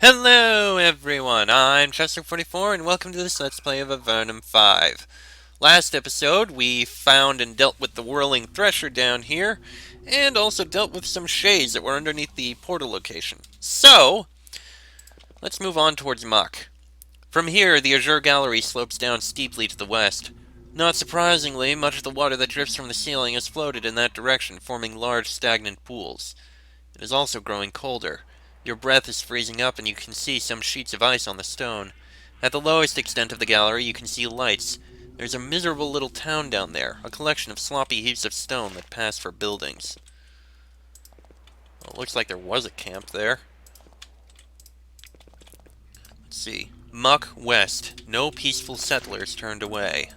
Hello everyone, I'm Chester44 and welcome to this Let's Play of Avernum 5. Last episode we found and dealt with the whirling thresher down here, and also dealt with some shades that were underneath the portal location. So, let's move on towards Muck. From here, the Azure Gallery slopes down steeply to the west. Not surprisingly, much of the water that drifts from the ceiling has floated in that direction, forming large stagnant pools. It is also growing colder. Your breath is freezing up, and you can see some sheets of ice on the stone. At the lowest extent of the gallery, you can see lights. There's a miserable little town down there, a collection of sloppy heaps of stone that pass for buildings. Well, it looks like there was a camp there. Let's see. Muck West. No peaceful settlers turned away.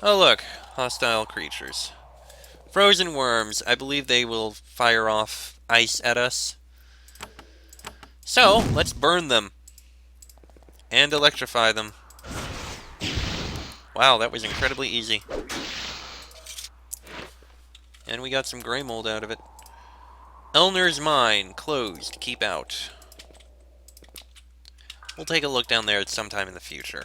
Oh look, hostile creatures. Frozen worms. I believe they will fire off ice at us. So, let's burn them. And electrify them. Wow, that was incredibly easy. And we got some gray mold out of it. Elner's Mine. Closed. Keep out. We'll take a look down there at some time in the future.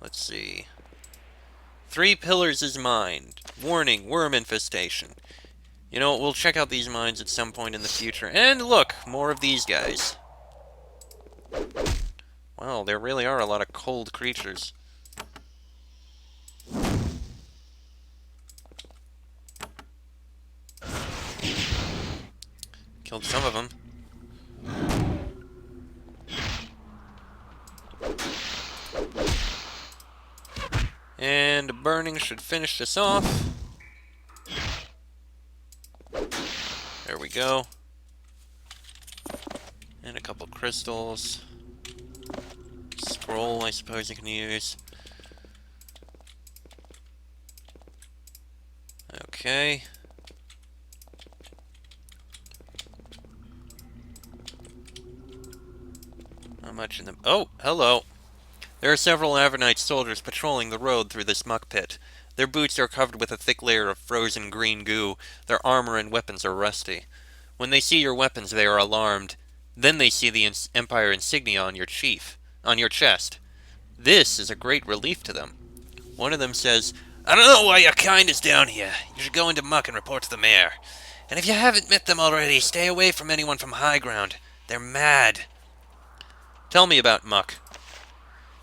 Let's see. 3 Pillars is mined. Warning, worm infestation. You know, we'll check out these mines at some point in the future. And look, more of these guys. Wow, there really are a lot of cold creatures. Killed some of them. And burning should finish this off. There we go. And a couple crystals. Scroll, I suppose you can use. Okay. Not much in them. Oh, hello. There are several Avernite soldiers patrolling the road through this muck pit. Their boots are covered with a thick layer of frozen green goo. Their armor and weapons are rusty. When they see your weapons, they are alarmed. Then they see the Empire insignia on your chest. This is a great relief to them. One of them says, "I don't know why your kind is down here. You should go into Muck and report to the mayor. And if you haven't met them already, stay away from anyone from high ground. They're mad." Tell me about Muck.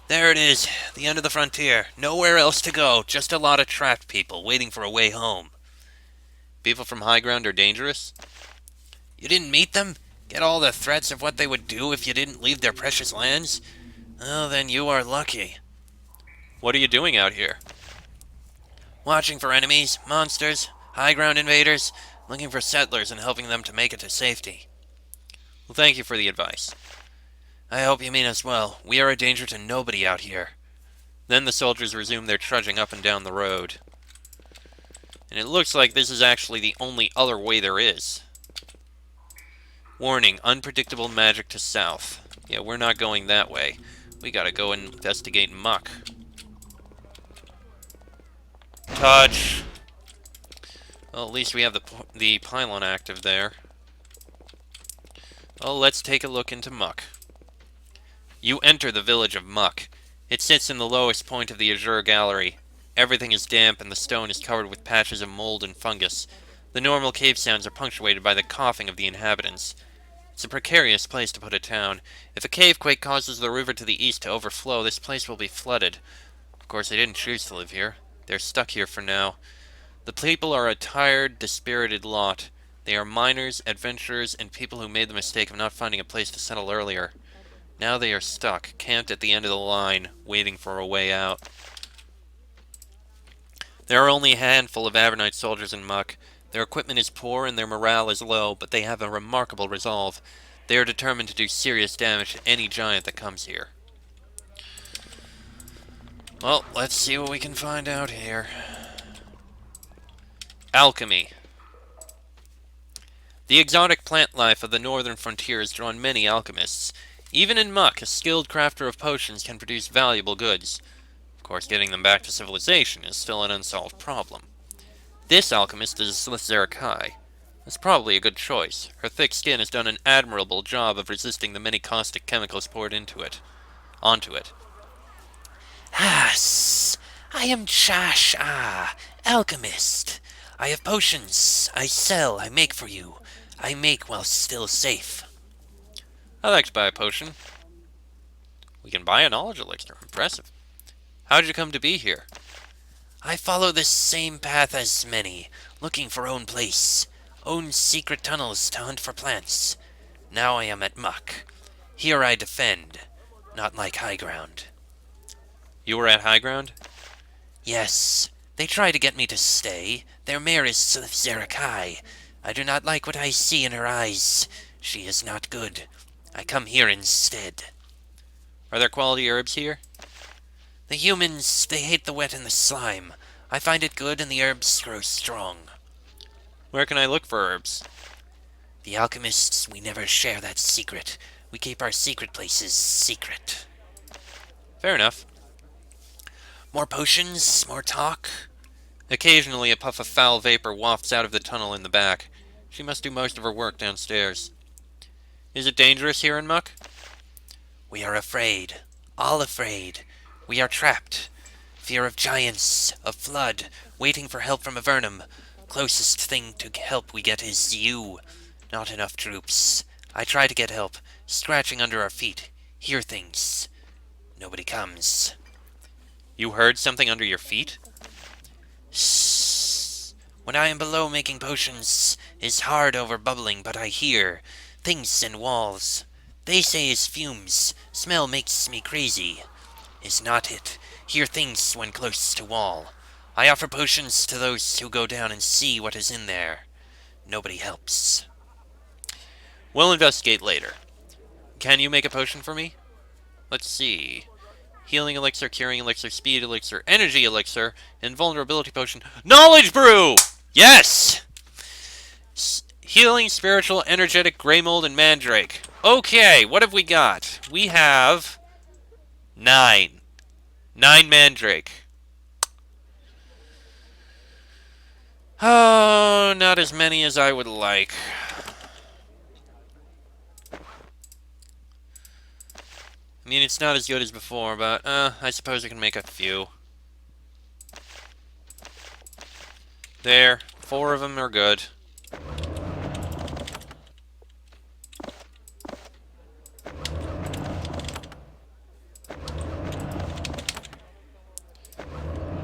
There it is, the end of the frontier. Nowhere else to go, just a lot of trapped people waiting for a way home. People from high ground are dangerous? You didn't meet them? Get all the threats of what they would do if you didn't leave their precious lands? Oh, then you are lucky. What are you doing out here? Watching for enemies, monsters, high ground invaders, looking for settlers and helping them to make it to safety. Well, thank you for the advice. I hope you mean us well. We are a danger to nobody out here. Then the soldiers resume their trudging up and down the road. And it looks like this is actually the only other way there is. Warning, unpredictable magic to south. Yeah, we're not going that way. We gotta go and investigate Muck. Touch! Well, at least we have the pylon active there. Well, let's take a look into Muck. You enter the village of Muck. It sits in the lowest point of the Azure Gallery. Everything is damp and the stone is covered with patches of mold and fungus. The normal cave sounds are punctuated by the coughing of the inhabitants. It's a precarious place to put a town. If a cavequake causes the river to the east to overflow, this place will be flooded. Of course, they didn't choose to live here. They're stuck here for now. The people are a tired, dispirited lot. They are miners, adventurers, and people who made the mistake of not finding a place to settle earlier. Now they are stuck, camped at the end of the line, waiting for a way out. There are only a handful of Avernite soldiers in Muck. Their equipment is poor and their morale is low, but they have a remarkable resolve. They are determined to do serious damage to any giant that comes here. Well, let's see what we can find out here. Alchemy. The exotic plant life of the northern frontier has drawn many alchemists. Even in Muck, a skilled crafter of potions can produce valuable goods. Of course, getting them back to civilization is still an unsolved problem. This alchemist is Zerakai. That's probably a good choice. Her thick skin has done an admirable job of resisting the many caustic chemicals poured onto it. Ah, I am Chash, alchemist. I have potions. I sell, I make for you. I make while still safe. I'd like to buy a potion. We can buy a knowledge elixir. Impressive. How'd you come to be here? I follow this same path as many, looking for own place, own secret tunnels to hunt for plants. Now I am at Muck. Here I defend, not like high ground. You were at high ground? Yes, they try to get me to stay. Their mare is Zerakai. I do not like what I see in her eyes. She is not good. I come here instead. Are there quality herbs here? The humans, they hate the wet and the slime. I find it good and the herbs grow strong. Where can I look for herbs? The alchemists, we never share that secret. We keep our secret places secret. Fair enough. More potions? More talk? Occasionally, a puff of foul vapor wafts out of the tunnel in the back. She must do most of her work downstairs. Is it dangerous here in Muck? We are afraid. All afraid. We are trapped. Fear of giants, of flood, waiting for help from Avernum. Closest thing to help we get is you. Not enough troops. I try to get help, scratching under our feet. Hear things. Nobody comes. You heard something under your feet? Shh. When I am below making potions, is hard over bubbling, but I hear things in walls. They say is fumes. Smell makes me crazy. Is not it. Hear things when close to wall. I offer potions to those who go down and see what is in there. Nobody helps. We'll investigate later. Can you make a potion for me? Let's see. Healing elixir, curing elixir, speed elixir, energy elixir, invulnerability potion. Knowledge brew! Yes! Healing, spiritual, energetic, grey mold, and mandrake. Okay, what have we got? We have 9. 9 mandrake. Oh, not as many as I would like. I mean, it's not as good as before, but, I suppose I can make a few. There. 4 of them are good.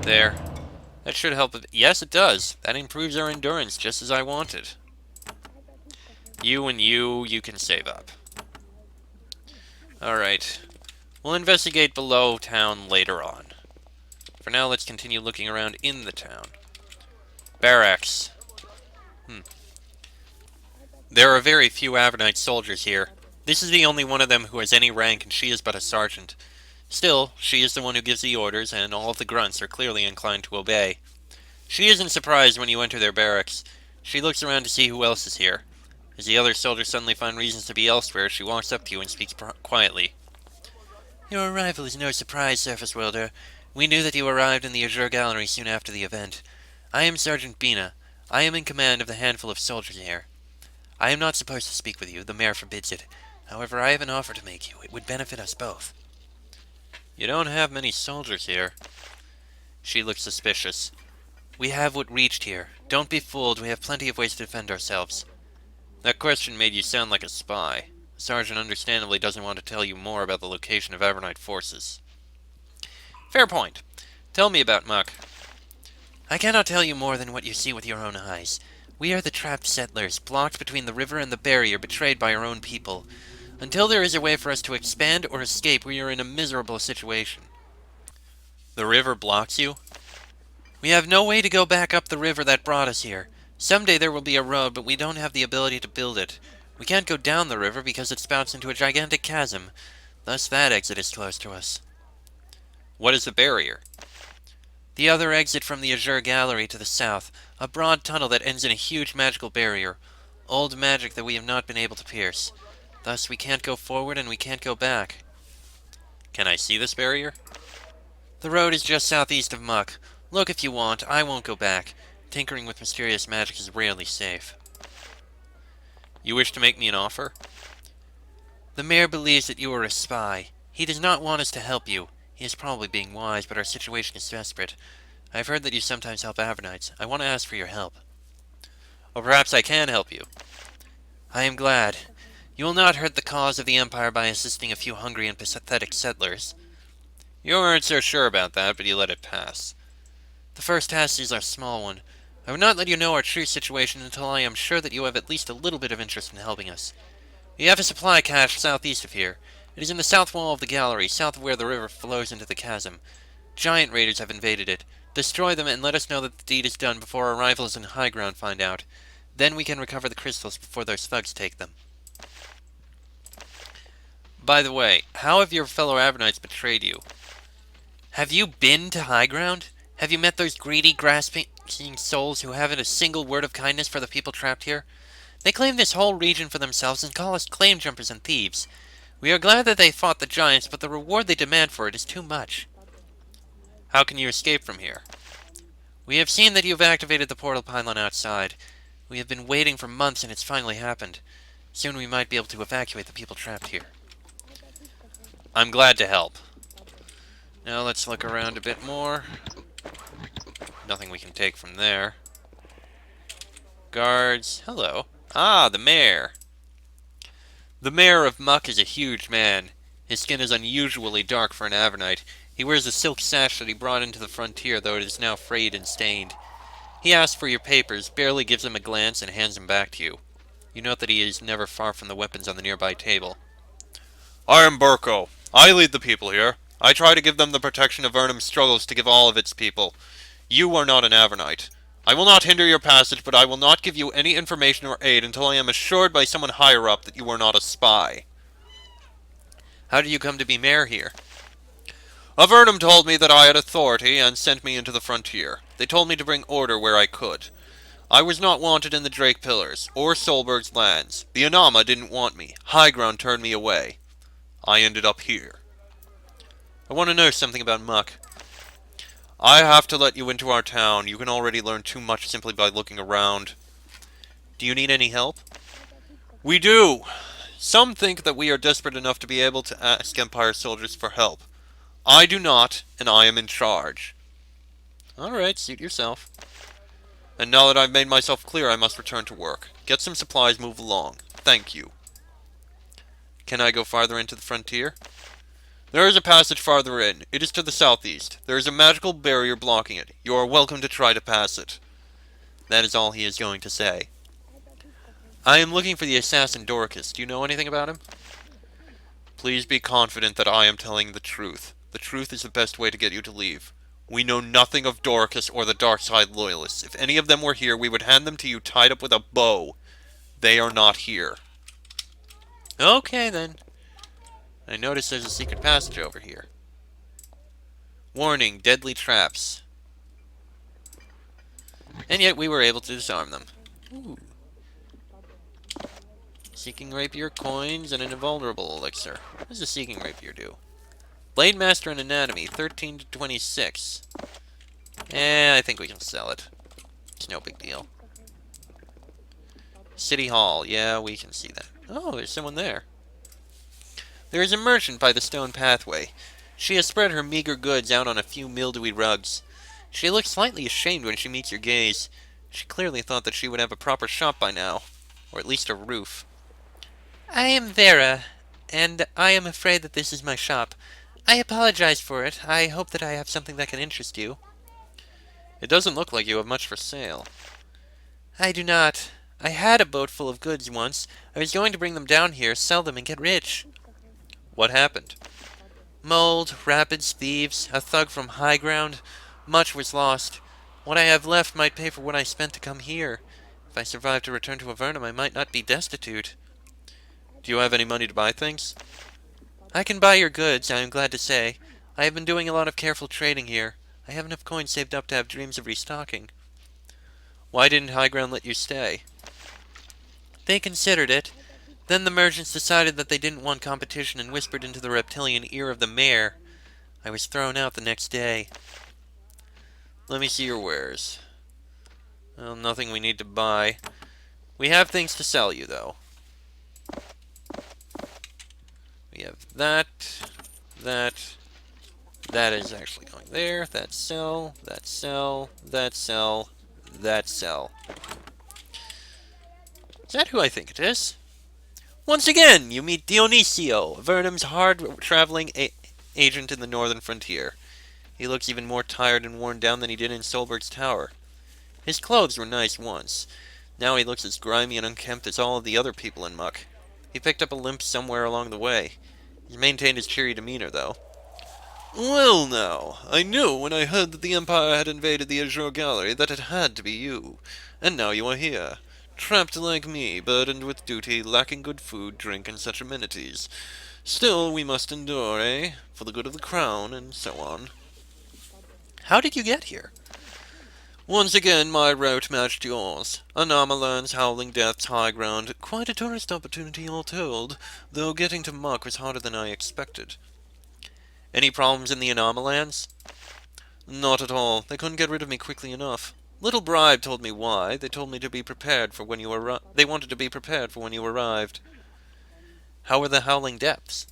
There. That should help. Yes, it does. That improves our endurance, just as I wanted. You and you can save up. Alright. We'll investigate below town later on. For now, let's continue looking around in the town. Barracks. There are very few Avernite soldiers here. This is the only one of them who has any rank, and she is but a sergeant. Still, she is the one who gives the orders, and all of the grunts are clearly inclined to obey. She isn't surprised when you enter their barracks. She looks around to see who else is here. As the other soldiers suddenly find reasons to be elsewhere, she walks up to you and speaks quietly. Your arrival is no surprise, Surface Worlder. We knew that you arrived in the Azure Gallery soon after the event. I am Sergeant Bina. I am in command of the handful of soldiers here. I am not supposed to speak with you. The mayor forbids it. However, I have an offer to make you. It would benefit us both. You don't have many soldiers here. She looks suspicious. We have what reached here. Don't be fooled. We have plenty of ways to defend ourselves. That question made you sound like a spy. The sergeant understandably doesn't want to tell you more about the location of Avernite forces. Fair point. Tell me about Muck. I cannot tell you more than what you see with your own eyes. We are the trapped settlers, blocked between the river and the barrier, betrayed by our own people. Until there is a way for us to expand or escape, we are in a miserable situation. The river blocks you? We have no way to go back up the river that brought us here. Someday there will be a road, but we don't have the ability to build it. We can't go down the river because it spouts into a gigantic chasm. Thus that exit is closed to us. What is the barrier? The other exit from the Azure Gallery to the south. A broad tunnel that ends in a huge magical barrier. Old magic that we have not been able to pierce. Thus we can't go forward and we can't go back. Can I see this barrier? The road is just southeast of Muck. Look if you want. I won't go back. Tinkering with mysterious magic is rarely safe. You wish to make me an offer? The mayor believes that you are a spy. He does not want us to help you. He is probably being wise, but our situation is desperate. I have heard that you sometimes help Avernites. I want to ask for your help. Or perhaps I can help you. I am glad. You will not hurt the cause of the Empire by assisting a few hungry and pathetic settlers. You weren't so sure about that, but you let it pass. The first task is our small one. I would not let you know our true situation until I am sure that you have at least a little bit of interest in helping us. We have a supply cache southeast of here. It is in the south wall of the gallery, south of where the river flows into the chasm. Giant raiders have invaded it. Destroy them and let us know that the deed is done before our rivals in high ground find out. Then we can recover the crystals before those thugs take them. By the way, how have your fellow Avernites betrayed you? Have you been to high ground? Have you met those greedy, grasping souls who haven't a single word of kindness for the people trapped here? They claim this whole region for themselves and call us claim jumpers and thieves. We are glad that they fought the giants, but the reward they demand for it is too much. How can you escape from here? We have seen that you have activated the portal pylon outside. We have been waiting for months and it's finally happened. Soon we might be able to evacuate the people trapped here. I'm glad to help. Now let's look around a bit more. Nothing we can take from there. Guards. Hello. Ah, the mayor. The mayor of Muck is a huge man. His skin is unusually dark for an Avernite. He wears a silk sash that he brought into the frontier, though it is now frayed and stained. He asks for your papers, barely gives them a glance, and hands them back to you. You note that he is never far from the weapons on the nearby table. I am Burko. I lead the people here. I try to give them the protection Avernum struggles to give all of its people. You are not an Avernite. I will not hinder your passage, but I will not give you any information or aid until I am assured by someone higher up that you are not a spy. How did you come to be mayor here? Avernum told me that I had authority and sent me into the frontier. They told me to bring order where I could. I was not wanted in the Drake Pillars, or Solberg's lands. The Anama didn't want me. High Ground turned me away. I ended up here. I want to know something about Muck. I have to let you into our town. You can already learn too much simply by looking around. Do you need any help? We do. Some think that we are desperate enough to be able to ask Empire soldiers for help. I do not, and I am in charge. Alright, suit yourself. And now that I've made myself clear, I must return to work. Get some supplies, move along. Thank you. Can I go farther into the frontier? There is a passage farther in. It is to the southeast. There is a magical barrier blocking it. You are welcome to try to pass it. That is all he is going to say. I am looking for the assassin Dorcas. Do you know anything about him? Please be confident that I am telling the truth. The truth is the best way to get you to leave. We know nothing of Dorcas or the Darkside Loyalists. If any of them were here, we would hand them to you tied up with a bow. They are not here. Okay, then. I notice there's a secret passage over here. Warning, deadly traps. And yet we were able to disarm them. Ooh. Seeking Rapier coins and an invulnerable elixir. What does a Seeking Rapier do? Blade Master and Anatomy, 13 to 26. I think we can sell it. It's no big deal. City Hall, yeah, we can see that. Oh, there's someone there. There is a merchant by the stone pathway. She has spread her meager goods out on a few mildewy rugs. She looks slightly ashamed when she meets your gaze. She clearly thought that she would have a proper shop by now. Or at least a roof. I am Vera, and I am afraid that this is my shop. I apologize for it. I hope that I have something that can interest you. It doesn't look like you have much for sale. I do not. I had a boat full of goods once. I was going to bring them down here, sell them, and get rich. What happened? Mold, rapids, thieves, a thug from high ground. Much was lost. What I have left might pay for what I spent to come here. If I survive to return to Avernum, I might not be destitute. Do you have any money to buy things? I can buy your goods, I am glad to say. I have been doing a lot of careful trading here. I have enough coins saved up to have dreams of restocking. Why didn't High Ground let you stay? They considered it. Then the merchants decided that they didn't want competition and whispered into the reptilian ear of the mayor. I was thrown out the next day. Let me see your wares. Well, nothing we need to buy. We have things to sell you, though. We have that, that, that is actually going there, that sell, that sell, that sell, that sell. Is that who I think it is? Once again, you meet Dionisio, Avernum's hard-traveling agent in the northern frontier. He looks even more tired and worn down than he did in Solberg's tower. His clothes were nice once. Now he looks as grimy and unkempt as all of the other people in Muck. He picked up a limp somewhere along the way. He's maintained his cheery demeanor, though. Well now, I knew when I heard that the Empire had invaded the Azure Gallery that it had to be you. And now you are here. Trapped like me, burdened with duty, lacking good food, drink, and such amenities. Still, we must endure, eh? For the good of the crown, and so on. How did you get here? Once again, my route matched yours. Anomalans, Howling Depths, High Ground. Quite a tourist opportunity, all told, though getting to Muck was harder than I expected. Any problems in the Anomalans? Not at all. They couldn't get rid of me quickly enough. Little Bribe told me why. They told me to be prepared for when you arrived. They wanted to be prepared for when you arrived. How were the Howling Depths?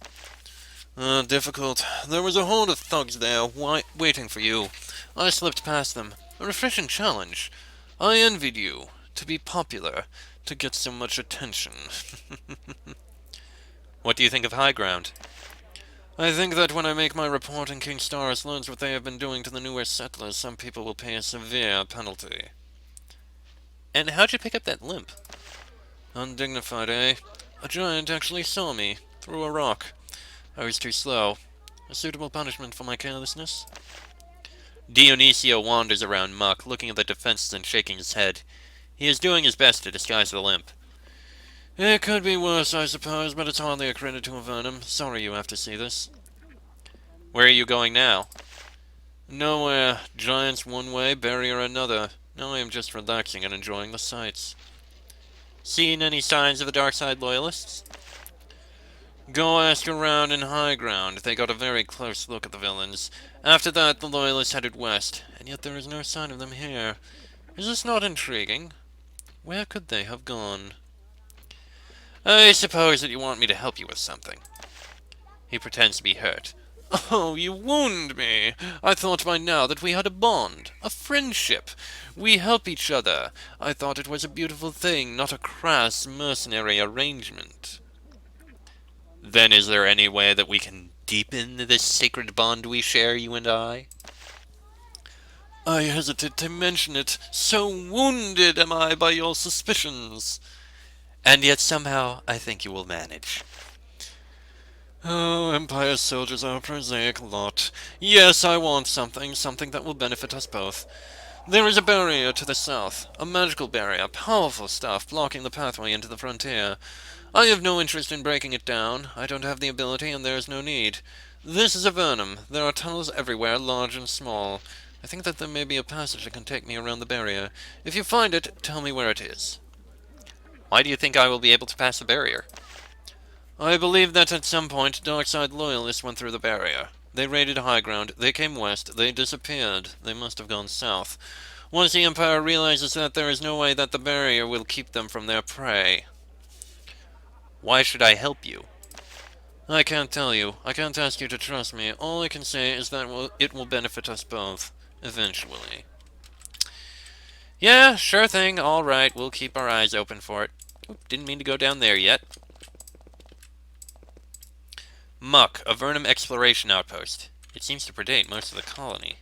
Difficult. There was a horde of thugs there, waiting for you. I slipped past them. A refreshing challenge. I envied you. To be popular. To get so much attention. What do you think of High Ground? I think that when I make my report and King Starus learns what they have been doing to the newer settlers, some people will pay a severe penalty. And how'd you pick up that limp? Undignified, eh? A giant actually saw me, threw a rock. I was too slow. A suitable punishment for my carelessness? Dionisio wanders around Muck, looking at the defenses and shaking his head. He is doing his best to disguise the limp. It could be worse, I suppose, but it's hardly a credit to Avernum. Sorry you have to see this. Where are you going now? Nowhere. Giants one way, barrier another. Now I am just relaxing and enjoying the sights. Seen any signs of the dark side loyalists? Go ask around in High Ground. They got a very close look at the villains. After that, the loyalists headed west, and yet there is no sign of them here. Is this not intriguing? Where could they have gone? I suppose that you want me to help you with something. He pretends to be hurt. Oh, you wound me! I thought by now that we had a bond, a friendship. We help each other. I thought it was a beautiful thing, not a crass, mercenary arrangement. Then is there any way that we can deepen this sacred bond we share, you and I? I hesitate to mention it. So wounded am I by your suspicions. And yet somehow I think you will manage. Oh, Empire soldiers are a prosaic lot. Yes, I want something that will benefit us both. There is a barrier to the south, a magical barrier, powerful stuff, blocking the pathway into the frontier. I have no interest in breaking it down. I don't have the ability, and there is no need. This is Avernum. There are tunnels everywhere, large and small. I think that there may be a passage that can take me around the barrier. If you find it, tell me where it is. Why do you think I will be able to pass the barrier? I believe that at some point, Darkside loyalists went through the barrier. They raided High Ground, they came west, they disappeared. They must have gone south. Once the Empire realizes that, there is no way that the barrier will keep them from their prey. Why should I help you? I can't tell you. I can't ask you to trust me. All I can say is that it will benefit us both. Eventually. Yeah, sure thing. Alright, we'll keep our eyes open for it. Oop, didn't mean to go down there yet. Muck, Avernum exploration outpost. It seems to predate most of the colony.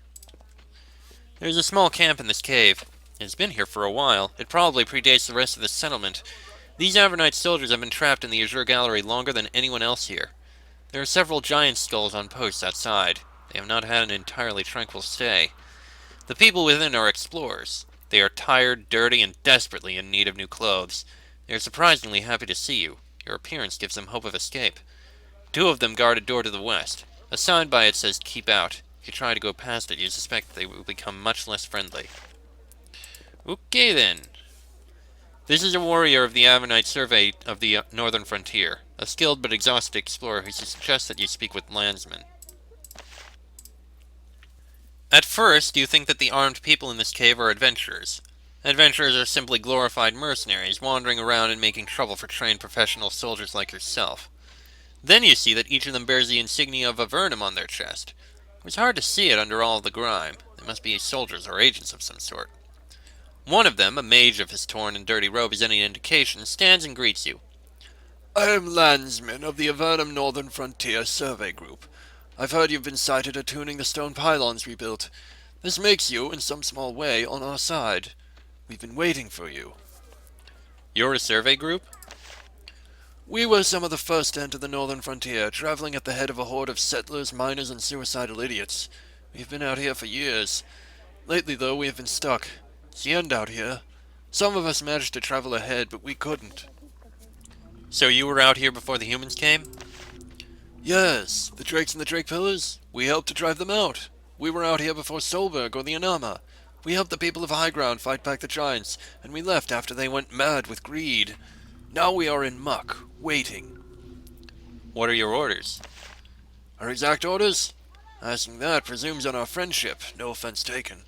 There's a small camp in this cave. It's been here for a while. It probably predates the rest of the settlement. These Avernite soldiers have been trapped in the Azure Gallery longer than anyone else here. There are several giant skulls on posts outside. They have not had an entirely tranquil stay. The people within are explorers. They are tired, dirty, and desperately in need of new clothes. They are surprisingly happy to see you. Your appearance gives them hope of escape. 2 of them guard a door to the west. A sign by it says, "Keep out." If you try to go past it, you suspect they will become much less friendly. Okay then. This is a warrior of the Avernite survey of the northern frontier. A skilled but exhausted explorer who suggests that you speak with landsmen. At first, you think that the armed people in this cave are adventurers. Adventurers are simply glorified mercenaries, wandering around and making trouble for trained professional soldiers like yourself. Then you see that each of them bears the insignia of Avernum on their chest. It was hard to see it under all the grime. They must be soldiers or agents of some sort. One of them, a mage if his torn and dirty robe is any indication, stands and greets you. I am landsman of the Avernum Northern Frontier Survey Group. I've heard you've been sighted attuning the stone pylons we built. This makes you, in some small way, on our side. We've been waiting for you. You're a survey group? We were some of the first to enter the northern frontier, traveling at the head of a horde of settlers, miners, and suicidal idiots. We've been out here for years. Lately, though, we have been stuck. It's the end out here. Some of us managed to travel ahead, but we couldn't. So you were out here before the humans came? Yes, the Drakes and the Drake Pillars. We helped to drive them out. We were out here before Solberg or the Anama. We helped the people of High Ground fight back the Giants, and we left after they went mad with greed. Now we are in Muck, waiting. What are your orders? Our exact orders? Asking that presumes on our friendship, no offense taken.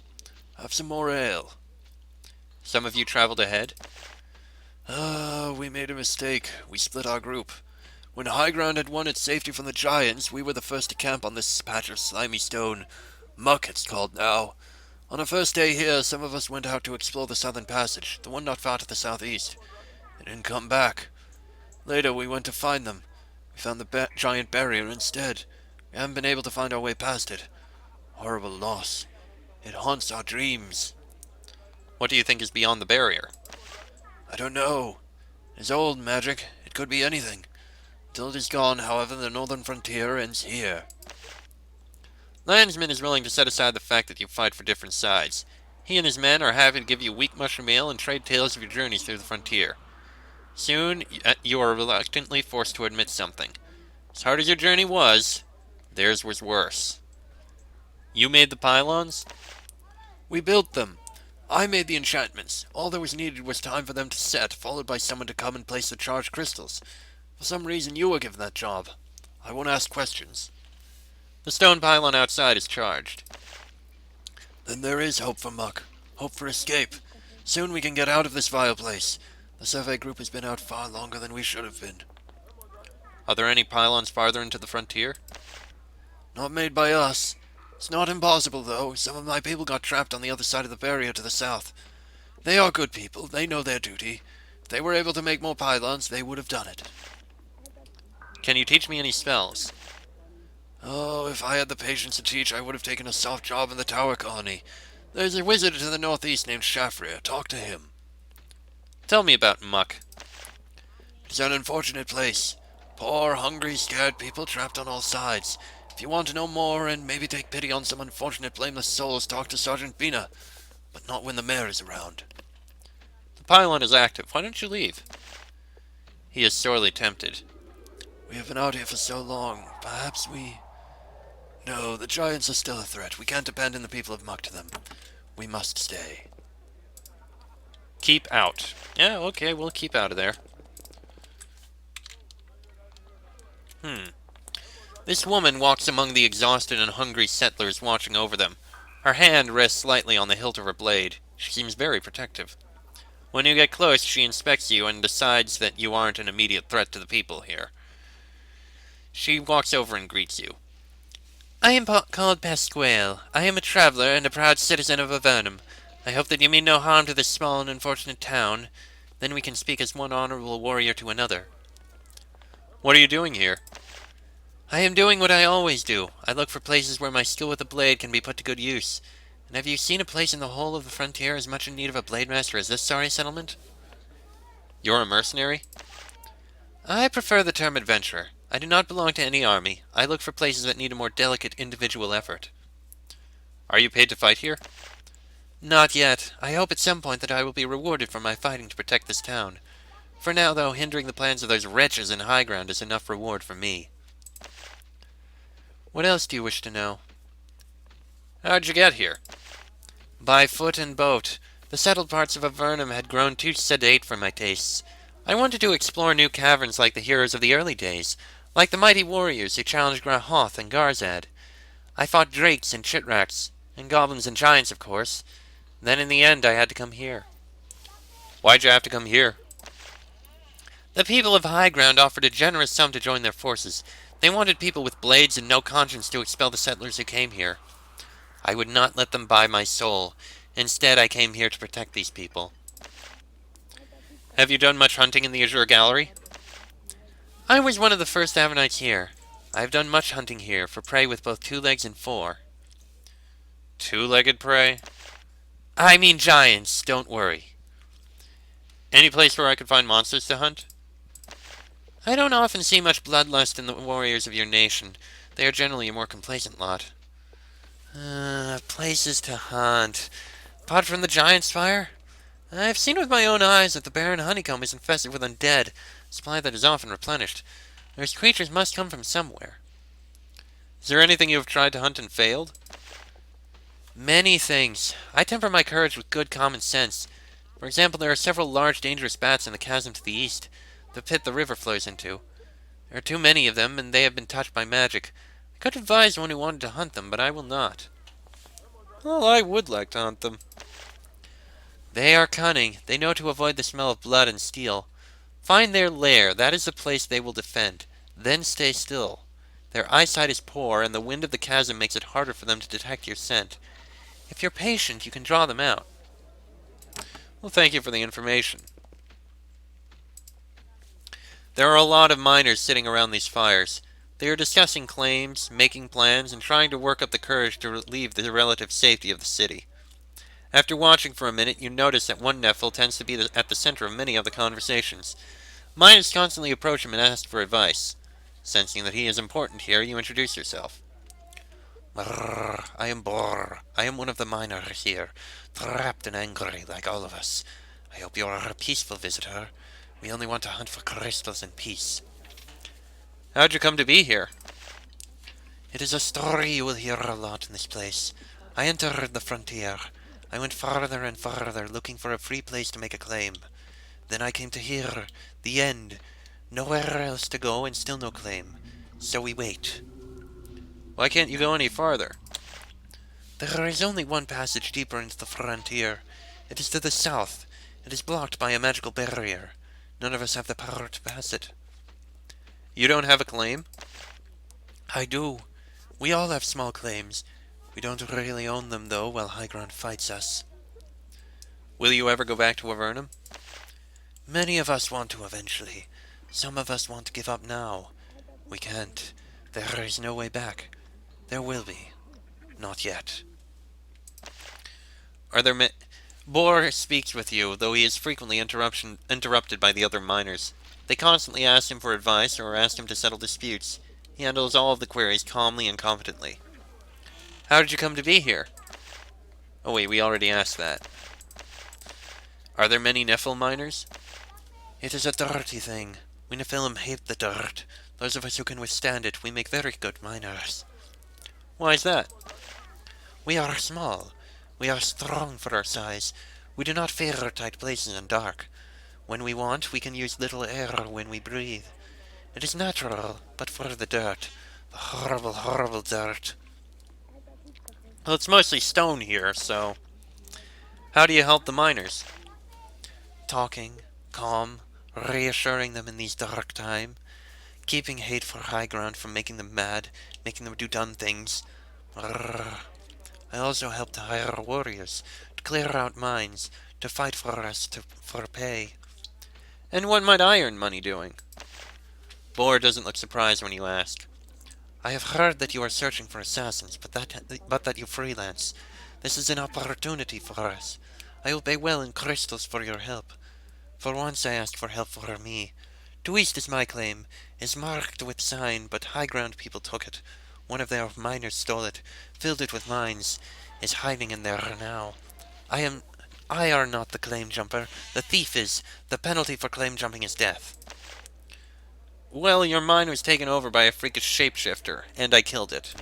Have some more ale. Some of you traveled ahead? We made a mistake. We split our group. When High Ground had won its safety from the Giants, we were the first to camp on this patch of slimy stone. Muck, it's called now. On our first day here, some of us went out to explore the southern passage, the one not far to the southeast. They didn't come back. Later, we went to find them. We found the giant barrier instead. We haven't been able to find our way past it. Horrible loss. It haunts our dreams. What do you think is beyond the barrier? I don't know. It's old magic. It could be anything. Till it is gone, however, the northern frontier ends here. Landsman is willing to set aside the fact that you fight for different sides. He and his men are happy to give you weak mushroom ale and trade tales of your journeys through the frontier. Soon, you are reluctantly forced to admit something. As hard as your journey was, theirs was worse. You made the pylons? We built them. I made the enchantments. All that was needed was time for them to set, followed by someone to come and place the charged crystals. For some reason, you were given that job. I won't ask questions. The stone pylon outside is charged. Then there is hope for Muck. Hope for escape. Soon we can get out of this vile place. The survey group has been out far longer than we should have been. Are there any pylons farther into the frontier? Not made by us. It's not impossible, though. Some of my people got trapped on the other side of the barrier to the south. They are good people. They know their duty. If they were able to make more pylons, they would have done it. Can you teach me any spells? Oh, if I had the patience to teach, I would have taken a soft job in the tower colony. There's a wizard to the northeast named Shafrir. Talk to him. Tell me about Muck. It's an unfortunate place. Poor, hungry, scared people trapped on all sides. If you want to know more and maybe take pity on some unfortunate, blameless souls, talk to Sergeant Bina. But not when the mayor is around. The pylon is active. Why don't you leave? He is sorely tempted. We have been out here for so long. Perhaps we... No, the Giants are still a threat. We can't abandon the people of Muck to them. We must stay. Keep out. Yeah, okay, we'll keep out of there. This woman walks among the exhausted and hungry settlers watching over them. Her hand rests lightly on the hilt of her blade. She seems very protective. When you get close, she inspects you and decides that you aren't an immediate threat to the people here. She walks over and greets you. I am called Pasquale. I am a traveler and a proud citizen of Avernum. I hope that you mean no harm to this small and unfortunate town. Then we can speak as one honorable warrior to another. What are you doing here? I am doing what I always do. I look for places where my skill with the blade can be put to good use. And have you seen a place in the whole of the frontier as much in need of a blade master as this sorry settlement? You're a mercenary? I prefer the term adventurer. I do not belong to any army. I look for places that need a more delicate individual effort. Are you paid to fight here? Not yet. I hope at some point that I will be rewarded for my fighting to protect this town. For now, though, hindering the plans of those wretches in High Ground is enough reward for me. What else do you wish to know? How'd you get here? By foot and boat. The settled parts of Avernum had grown too sedate for my tastes. I wanted to explore new caverns like the heroes of the early days, like the mighty warriors who challenged Grahoth and Garzad. I fought drakes and chitraks, and goblins and giants, of course. Then in the end I had to come here. Why'd you have to come here? The people of High Ground offered a generous sum to join their forces. They wanted people with blades and no conscience to expel the settlers who came here. I would not let them buy my soul. Instead, I came here to protect these people. Have you done much hunting in the Azure Gallery? I was one of the first Avernites here. I have done much hunting here, for prey with both 2 legs and 4. Two-legged prey? I mean giants, don't worry. Any place where I could find monsters to hunt? I don't often see much bloodlust in the warriors of your nation. They are generally a more complacent lot. Places to hunt. Apart from the giant's fire? I've seen with my own eyes that the barren honeycomb is infested with undead, a supply that is often replenished. Those creatures must come from somewhere. Is there anything you have tried to hunt and failed? Many things. I temper my courage with good common sense. For example, there are several large dangerous bats in the chasm to the east, the pit the river flows into. There are too many of them, and they have been touched by magic. I could advise one who wanted to hunt them, but I will not. Well, I would like to hunt them. They are cunning. They know to avoid the smell of blood and steel. Find their lair. That is the place they will defend. Then stay still. Their eyesight is poor, and the wind of the chasm makes it harder for them to detect your scent. If you're patient, you can draw them out. Well, thank you for the information. There are a lot of miners sitting around these fires. They are discussing claims, making plans, and trying to work up the courage to relieve the relative safety of the city. After watching for a minute, you notice that one Nephil tends to be at the center of many of the conversations. Miners constantly approach him and ask for advice. Sensing that he is important here, you introduce yourself. Brrr, I am Bor. I am one of the miners here, trapped and angry like all of us. I hope you are a peaceful visitor. We only want to hunt for crystals and peace. How'd you come to be here? It is a story you will hear a lot in this place. I entered the frontier. I went farther and farther, looking for a free place to make a claim. Then I came to here, the end. Nowhere else to go and still no claim. So we wait. Why can't you go any farther? There is only one passage deeper into the frontier. It is to the south. It is blocked by a magical barrier. None of us have the power to pass it. You don't have a claim? I do. We all have small claims. We don't really own them, though, while High Ground fights us. Will you ever go back to Avernum? Many of us want to eventually. Some of us want to give up now. We can't. There is no way back. There will be. Not yet. Are there Boar speaks with you, though he is frequently interrupted by the other miners. They constantly ask him for advice or ask him to settle disputes. He handles all of the queries calmly and competently. How did you come to be here? Oh wait, we already asked that. Are there many Nephil miners? It is a dirty thing. We Nephilim hate the dirt. Those of us who can withstand it, we make very good miners. Why is that? We are small. We are strong for our size. We do not fear tight places and dark. When we want, we can use little air when we breathe. It is natural, but for the dirt. The horrible, horrible dirt. Well, it's mostly stone here, so... How do you help the miners? Talking, calm, reassuring them in these dark times. Keeping hate for High Ground from making them mad, making them do dumb things. I also help to hire warriors, to clear out mines, to fight for us, for pay. And what might I earn money doing? Boar doesn't look surprised when you ask. I have heard that you are searching for assassins, but that you freelance. This is an opportunity for us. I will pay well in crystals for your help. For once I asked for help for me. Due east is my claim, is marked with sign, but High Ground people took it. One of their miners stole it, filled it with mines, is hiding in there now. I are not the claim jumper. The thief is. The penalty for claim jumping is death. Well, your mine was taken over by a freakish shapeshifter, and I killed it.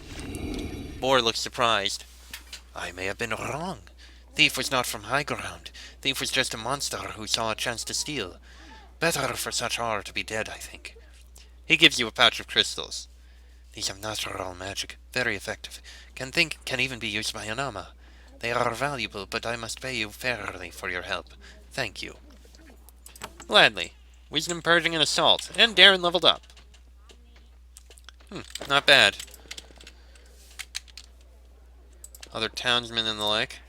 Boar looks surprised. I may have been wrong. Thief was not from High Ground. Thief was just a monster who saw a chance to steal. Better for such ore to be dead, I think. He gives you a pouch of crystals. These are natural magic, very effective. Can even be used by Anama. They are valuable, but I must pay you fairly for your help. Thank you. Gladly. Wisdom purging and assault. And Darren leveled up. Not bad. Other townsmen and the like.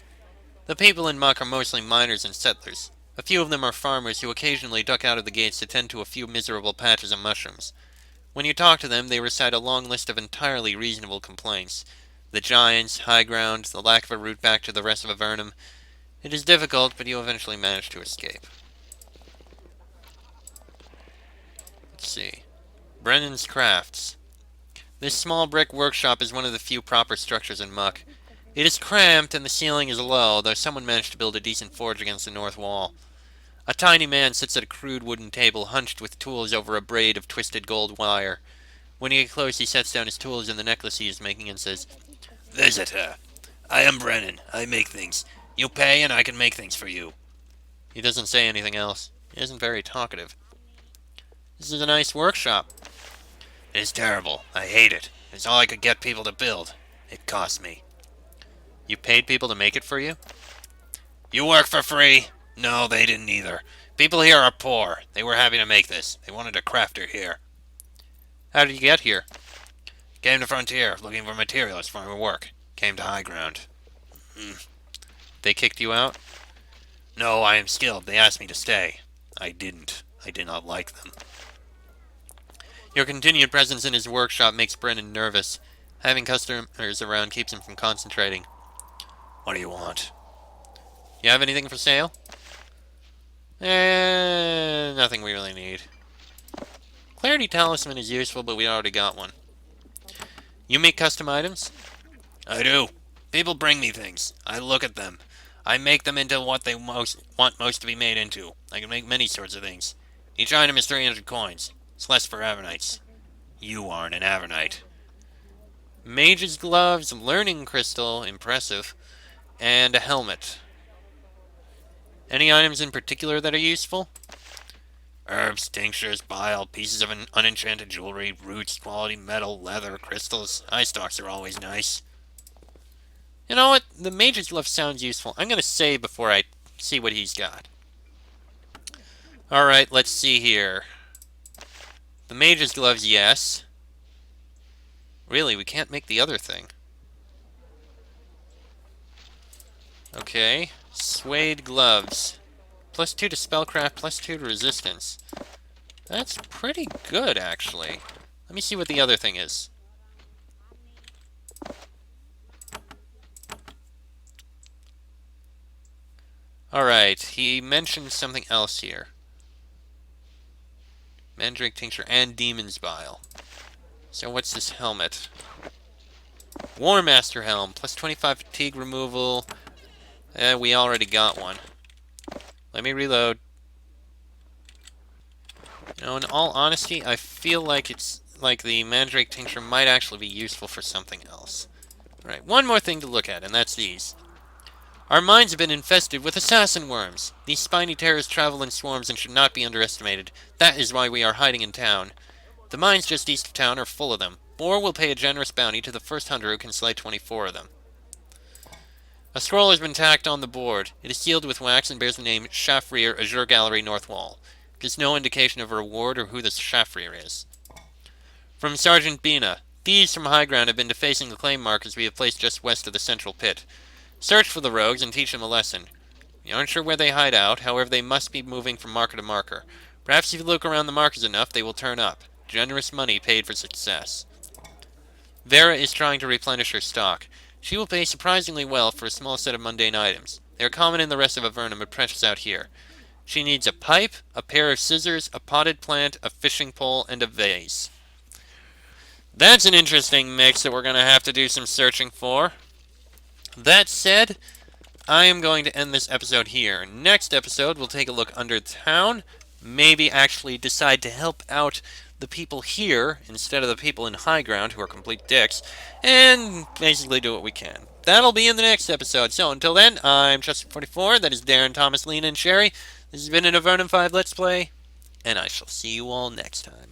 The people in Muck are mostly miners and settlers. A few of them are farmers who occasionally duck out of the gates to tend to a few miserable patches of mushrooms. When you talk to them, they recite a long list of entirely reasonable complaints. The giants, high ground, the lack of a route back to the rest of Avernum. It is difficult, but you eventually manage to escape. Let's see. Brennan's Crafts. This small brick workshop is one of the few proper structures in Muck. It is cramped and the ceiling is low, though someone managed to build a decent forge against the north wall. A tiny man sits at a crude wooden table, hunched with tools over a braid of twisted gold wire. When you get close, he sets down his tools and the necklace he is making and says, Visitor. I am Brennan. I make things. You pay and I can make things for you. He doesn't say anything else. He isn't very talkative. This is a nice workshop. It is terrible. I hate it. It's all I could get people to build. It cost me. You paid people to make it for you? You work for free? No, they didn't either. People here are poor. They were happy to make this. They wanted a crafter here. How did you get here? Came to Frontier, looking for materials for my work. Came to High Ground. They kicked you out? No, I am skilled. They asked me to stay. I didn't. I did not like them. Your continued presence in his workshop makes Brennan nervous. Having customers around keeps him from concentrating. What do you want? You have anything for sale? Nothing we really need. Clarity Talisman is useful, but we already got one. You make custom items? I do. People bring me things. I look at them. I make them into what they want most to be made into. I can make many sorts of things. Each item is 300 coins. It's less for Avernites. You aren't an Avernite. Mage's gloves, learning crystal, impressive, and a helmet. Any items in particular that are useful? Herbs, tinctures, bile, pieces of unenchanted jewelry, roots, quality metal, leather, crystals. Eye stalks are always nice. You know what? The mage's glove sounds useful. I'm going to save before I see what he's got. Alright, let's see here. The mage's gloves, yes. Really, we can't make the other thing. Okay. Suede gloves. +2 to spellcraft, +2 to resistance. That's pretty good, actually. Let me see what the other thing is. Alright, he mentioned something else here. Mandrake tincture and demon's bile. So what's this helmet? War Master helm, +25 fatigue removal. We already got one. Let me reload. You know, in all honesty, I feel like it's like the Mandrake tincture might actually be useful for something else. Alright, one more thing to look at, and that's these. Our mines have been infested with assassin worms. These spiny terrors travel in swarms and should not be underestimated. That is why we are hiding in town. The mines just east of town are full of them. Or will pay a generous bounty to the first hunter who can slay 24 of them. A scroll has been tacked on the board. It is sealed with wax and bears the name Shafrir, Azure Gallery, North Wall. There's no indication of a reward or who this Shafrir is. From Sergeant Bina. Thieves from High Ground have been defacing the claim markers we have placed just west of the central pit. Search for the rogues and teach them a lesson. We aren't sure where they hide out, however they must be moving from marker to marker. Perhaps if you look around the markers enough, they will turn up. Generous money paid for success. Vera is trying to replenish her stock. She will pay surprisingly well for a small set of mundane items. They are common in the rest of Avernum, but precious out here. She needs a pipe, a pair of scissors, a potted plant, a fishing pole, and a vase. That's an interesting mix that we're going to have to do some searching for. That said, I am going to end this episode here. Next episode, we'll take a look under town. Maybe actually decide to help out the people here instead of the people in High Ground who are complete dicks. And basically do what we can. That'll be in the next episode. So until then, I'm Chester44. That is Darren, Thomas, Lena, and Sherry. This has been an Avernum 5 Let's Play. And I shall see you all next time.